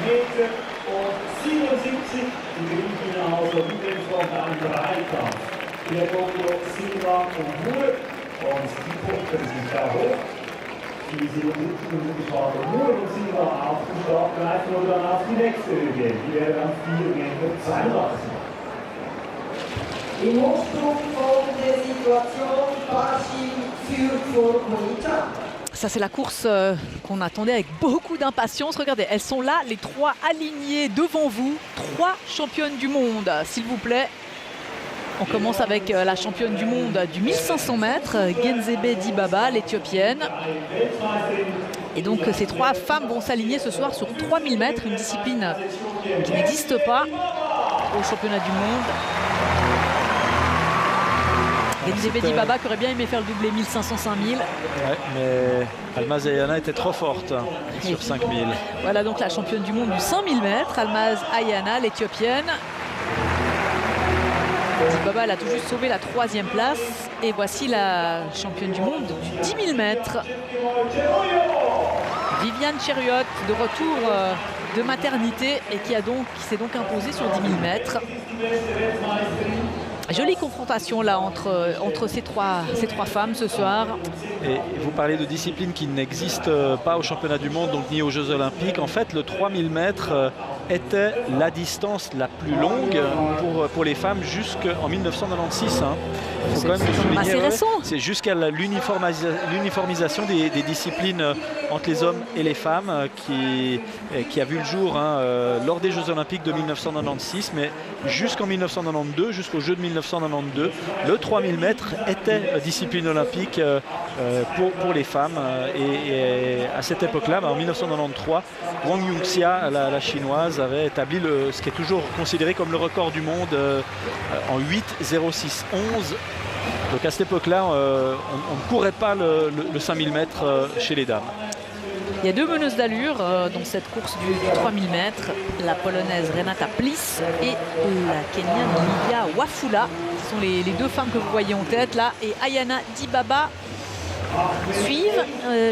Meter und 77 im Ringfinale, also Lieblingsland an Dreikampf. Diego Silva und Moore und die Punkte sind sehr hoch. Die sind geschlagen. Moore und Silva auf den Start greifen oder dann auf die nächste Höhe gehen. Die wäre dann 4 Meter 82. Im Hochsprung folgende Situation, Parchim führt vor Morita. Ça, c'est la course qu'on attendait avec beaucoup d'impatience. Regardez, elles sont là, les 3 alignées devant vous. 3 championnes du monde, s'il vous plaît. On commence avec la championne du monde du 1500 mètres, Genzebe Dibaba, l'éthiopienne. Et donc, ces 3 femmes vont s'aligner ce soir sur 3000 mètres, une discipline qui n'existe pas au championnat du monde. Genzebe Dibaba qui aurait bien aimé faire le doublé 1500-5000. Ouais, mais Almaz Ayana était trop forte sur 5000. Voilà donc la championne du monde du 5000 mètres, Almaz Ayana, l'éthiopienne. Dibaba, elle a tout juste sauvé la 3e place. Et voici la championne du monde du 10 000 mètres. Viviane Cheriot, de retour de maternité et qui s'est donc imposée sur 10 000 mètres. Jolie confrontation là entre ces trois femmes ce soir. Et vous parlez de disciplines qui n'existent pas au championnat du monde, donc ni aux Jeux Olympiques. En fait, le 3000 mètres était la distance la plus longue pour les femmes jusqu'en 1996. Hein. Il faut quand même le souligner. Assez récent. C'est jusqu'à l'uniformisation des disciplines entre les hommes et les femmes qui a vu le jour lors des Jeux Olympiques de 1996, mais jusqu'en 1992, jusqu'aux Jeux de 1992, le 3000 mètres était discipline olympique pour les femmes. Et à cette époque-là, en 1993, Wang Yunxia, la chinoise, avait établi ce qui est toujours considéré comme le record du monde en 8,06,11. Donc à cette époque-là, on ne courait pas le 5000 mètres chez les dames. Il y a 2 meneuses d'allure dans cette course du 3000 mètres, la polonaise Renata Pliss et la kenyane Livia Wafula. Ce sont les 2 femmes que vous voyez en tête là. Et Ayana Dibaba suivent.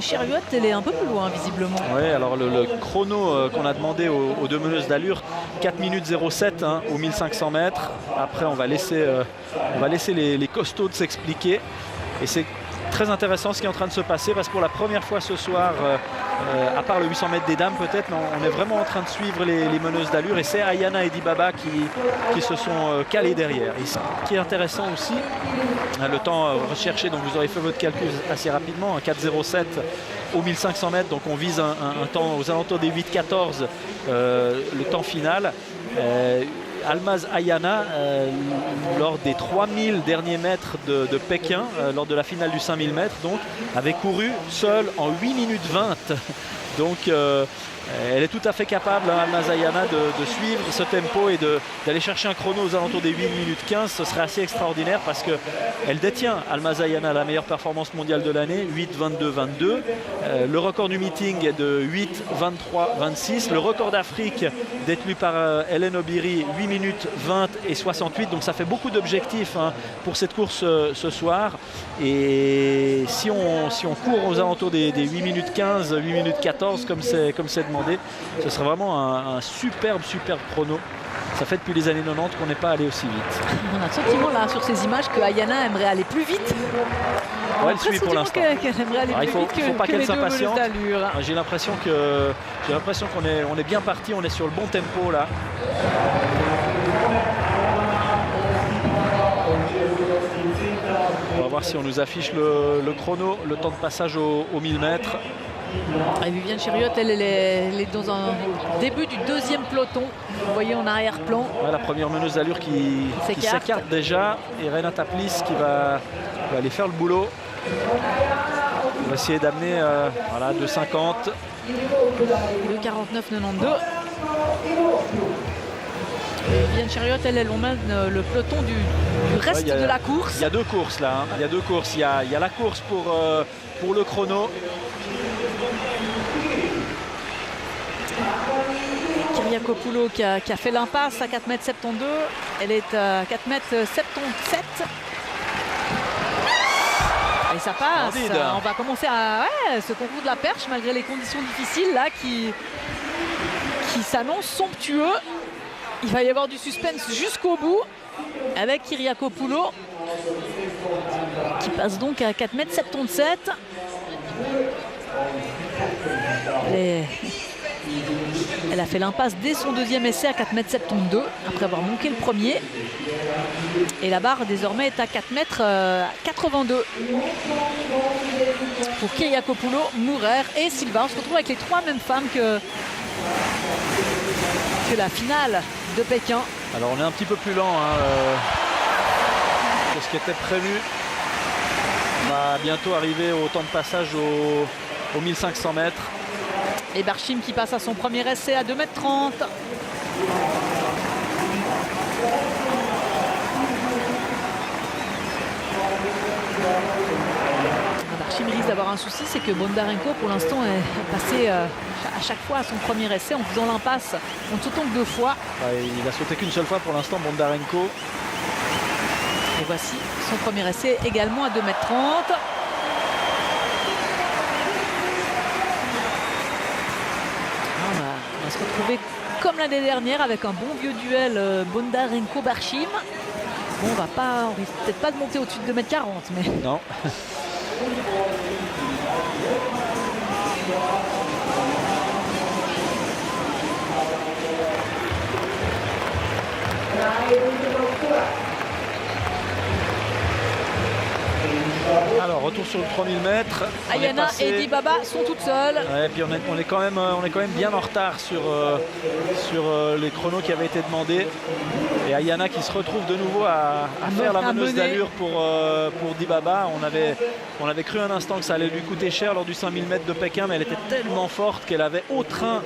Cheriot, elle est un peu plus loin visiblement. Oui, alors le chrono qu'on a demandé aux 2 meneuses d'allure, 4 minutes 07 au 1500 mètres. Après, on va laisser les costauds s'expliquer. Et c'est très intéressant ce qui est en train de se passer parce que pour la première fois ce soir, à part le 800 mètres des dames peut-être, on est vraiment en train de suivre les meneuses d'allure et c'est Ayana et Dibaba qui se sont calés derrière. Et ce qui est intéressant aussi, le temps recherché, donc vous aurez fait votre calcul assez rapidement, 4,07 au 1500 mètres, donc on vise un temps aux alentours des 8,14 le temps final. Almaz Ayana, lors des 3000 derniers mètres de Pékin, lors de la finale du 5000 mètres, donc, avait couru seule en 8 minutes 20. Donc elle est tout à fait capable, Almaz Ayana, de suivre ce tempo et d'aller chercher un chrono aux alentours des 8 minutes 15. Ce serait assez extraordinaire parce qu'elle détient, Almaz Ayana, la meilleure performance mondiale de l'année, 8,22,22. Le record du meeting est de 8,23,26. Le record d'Afrique détenu par Hélène Obiri, 8 minutes 20 et 68. Donc ça fait beaucoup d'objectifs pour cette course ce soir. Et si on court aux alentours des 8 minutes 15, 8 minutes 14 comme c'est demandé, ce serait vraiment un superbe chrono. Ça fait depuis les années 90 qu'on n'est pas allé aussi vite. On a le sentiment là sur ces images que Ayana aimerait aller plus vite. Ouais, elle suit pour l'instant. Qu'elle aimerait aller plus vite il faut pas que qu'elle les 2 meneuses s'impatiente. d'allure. J'ai l'impression qu'on est bien parti, on est sur le bon tempo là. On va voir si on nous affiche le chrono, le temps de passage au 1000 mètres. Et Viviane Cheriot, elle est dans un début du 2e peloton. Vous voyez en arrière-plan. Ouais, la première meneuse d'allure qui s'écarte déjà. Et Renata Pliss qui va aller faire le boulot. On va essayer d'amener 2,50. 2,49,92. Viviane Cheriot, elle emmène le peloton du reste de la course. Il y a 2 courses là. Il y a 2 courses. Il y a la course pour le chrono. Kyriakopoulou qui a fait l'impasse à 4,72 m. Elle est à 4,77 m. Et ça passe. Splendide. On va commencer à ce concours de la perche malgré les conditions difficiles là qui s'annoncent somptueux. Il va y avoir du suspense jusqu'au bout avec Kyriakopoulos qui passe donc à 4,77 m. Elle a fait l'impasse dès son deuxième essai à 4,72 m après avoir manqué le premier. Et la barre désormais est à 4,82 m pour Kyriakopoulos, Mourer et Silva. On se retrouve avec les trois mêmes femmes que la finale de Pékin. Alors on est un petit peu plus lent que ce qui était prévu. On va bientôt arriver au temps de passage aux 1500 mètres. Et Barshim qui passe à son premier essai à 2,30 m. Barshim risque d'avoir un souci, c'est que Bondarenko pour l'instant est passé à chaque fois à son premier essai en faisant l'impasse en sautant que 2 fois. Il a sauté qu'une seule fois pour l'instant, Bondarenko. Et voici son premier essai également à 2,30 m. On va se retrouver comme l'année dernière avec un bon vieux duel Bondarenko-Barshim. Bon, on risque peut-être pas de monter au-dessus de 2,40 m, mais... Non. Alors retour sur le 3000 mètres. Ayana et Dibaba sont toutes seules. Ouais, et puis on est quand même bien en retard sur les chronos qui avaient été demandés. Et Ayana qui se retrouve de nouveau à faire la meneuse d'allure pour Dibaba. On avait cru un instant que ça allait lui coûter cher lors du 5000 mètres de Pékin, mais elle était tellement forte qu'elle avait au train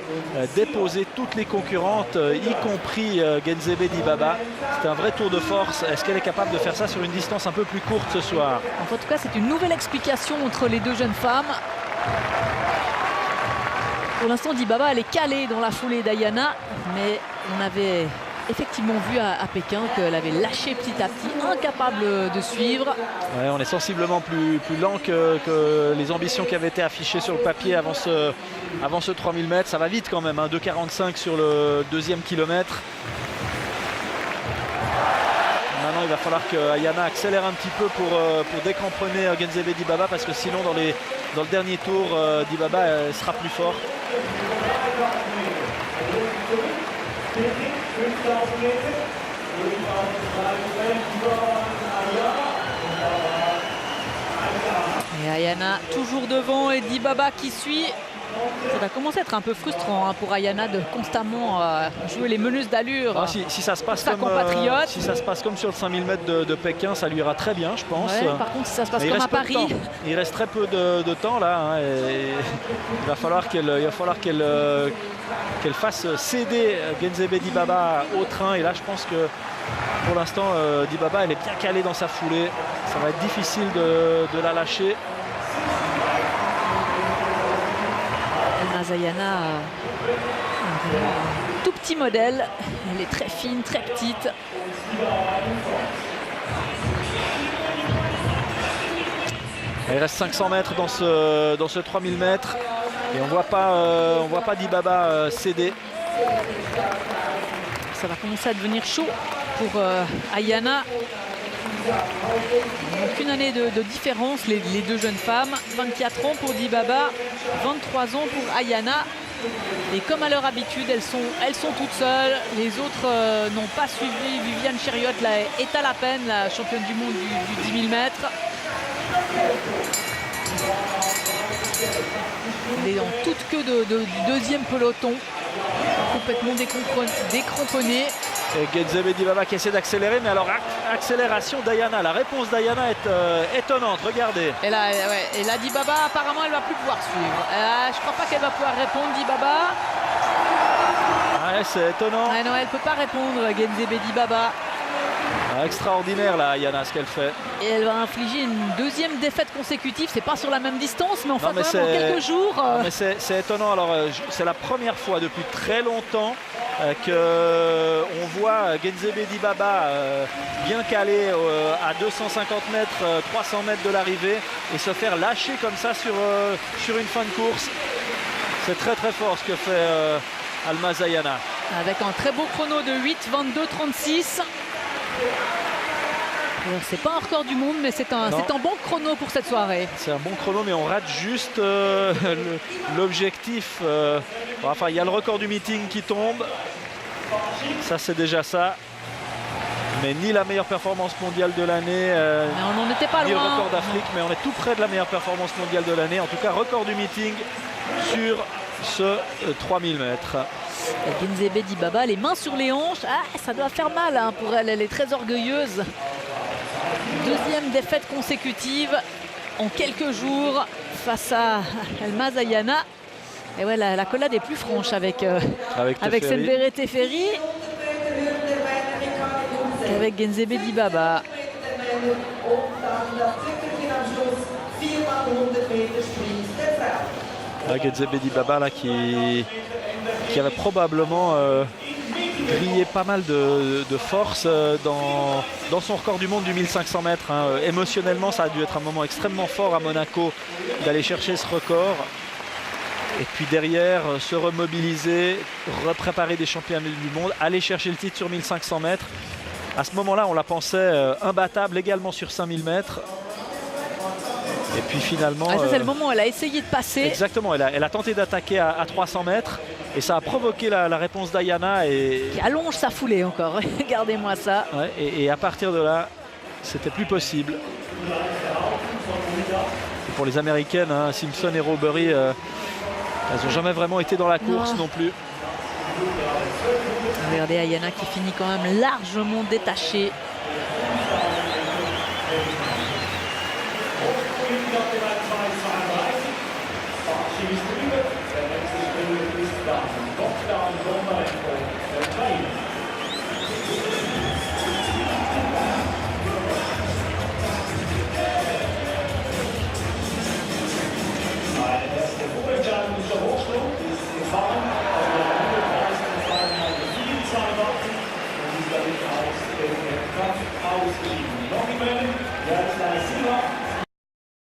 déposé toutes les concurrentes, y compris Genzebe Dibaba. C'était un vrai tour de force. Est-ce qu'elle est capable de faire ça sur une distance un peu plus courte ce soir? En tout cas, c'est une nouvelle explication entre les deux jeunes femmes. Pour l'instant, Dibaba, elle est calée dans la foulée d'Ayana, mais on avait effectivement vu à Pékin qu'elle avait lâché petit à petit, incapable de suivre. Ouais, on est sensiblement plus lent que les ambitions qui avaient été affichées sur le papier avant ce 3000 mètres. Ça va vite quand même, 2,45 sur le deuxième kilomètre. Maintenant, il va falloir que Ayana accélère un petit peu pour décramponner Genzebe Dibaba, parce que sinon, dans le dernier tour, Dibaba sera plus fort. Et Ayana toujours devant et Dibaba qui suit. Ça va commencer à être un peu frustrant pour Ayana de constamment jouer les meneuses d'allure. Si ça se passe comme sur le 5000 mètres de Pékin, ça lui ira très bien, je pense. Ouais, par contre, si ça se passe comme à Paris, il reste très peu de temps là. Et il va falloir qu'elle fasse céder Genzebe Dibaba au train. Et là, je pense que pour l'instant, Dibaba, elle est bien calée dans sa foulée. Ça va être difficile de la lâcher. Ayana, un tout petit modèle, elle est très fine, très petite. Il reste 500 mètres dans ce 3000 mètres et on voit pas Dibaba céder. Ça va commencer à devenir chaud pour Ayana. Aucune année de différence, les deux jeunes femmes. 24 ans pour Dibaba, 23 ans pour Ayana. Et comme à leur habitude, elles sont toutes seules. Les autres n'ont pas suivi. Viviane Chériot est à la peine, la championne du monde du 10 000 mètres. Elle est en toute queue du deuxième peloton, complètement décramponnée. Et Genzebe Dibaba qui essaie d'accélérer, mais alors accélération d'Ayana. La réponse d'Ayana est étonnante, regardez. Et là, Dibaba, apparemment, elle ne va plus pouvoir suivre. Je ne crois pas qu'elle va pouvoir répondre, Dibaba. Ouais, c'est étonnant. Non, elle ne peut pas répondre, Genzebe Dibaba. Ah, extraordinaire là, Yana, ce qu'elle fait. Et elle va infliger une deuxième défaite consécutive. C'est pas sur la même distance, mais enfin, mais quand même, en quelques jours. Non, mais c'est étonnant. Alors, c'est la première fois depuis très longtemps qu'on voit Genzebe Dibaba bien calé à 250 mètres, 300 mètres de l'arrivée et se faire lâcher comme ça sur une fin de course. C'est très très fort ce que fait Almaz Ayana. Avec un très beau chrono de 8:22:36. C'est pas un record du monde, mais c'est un bon chrono pour cette soirée. C'est un bon chrono, mais on rate juste l'objectif. Enfin, il y a le record du meeting qui tombe. Ça, c'est déjà ça. Mais ni la meilleure performance mondiale de l'année, on n'en était pas ni loin. le record d'Afrique, mais on est tout près de la meilleure performance mondiale de l'année. En tout cas, record du meeting sur ce 3000 mètres. Genzebe Dibaba, les mains sur les hanches. Ah, ça doit faire mal hein, pour elle. Elle est très orgueilleuse. Deuxième défaite consécutive en quelques jours face à Almaz Ayana. Et ouais, la collade est plus franche avec Senbere Teferi. Et avec Genzebe Dibaba. Genzebe Dibaba là qui avait probablement grillé pas mal de force dans son record du monde du 1500 mètres. Hein. Émotionnellement, ça a dû être un moment extrêmement fort à Monaco d'aller chercher ce record. Et puis derrière, se remobiliser, repréparer des championnats du monde, aller chercher le titre sur 1500 mètres. À ce moment-là, on la pensait imbattable également sur 5000 mètres. Et puis finalement... ça c'est le moment où elle a essayé de passer. Exactement, elle a tenté d'attaquer à 300 mètres. Et ça a provoqué la réponse d'Ayana. Qui allonge sa foulée encore, regardez-moi ça. Ouais, et à partir de là, c'était plus possible. Et pour les Américaines, hein, Simpson et Robbery, elles n'ont jamais vraiment été dans la course non plus. Regardez Ayana qui finit quand même largement détachée. Ausgeschieden. Noch die Männer, ja, das ist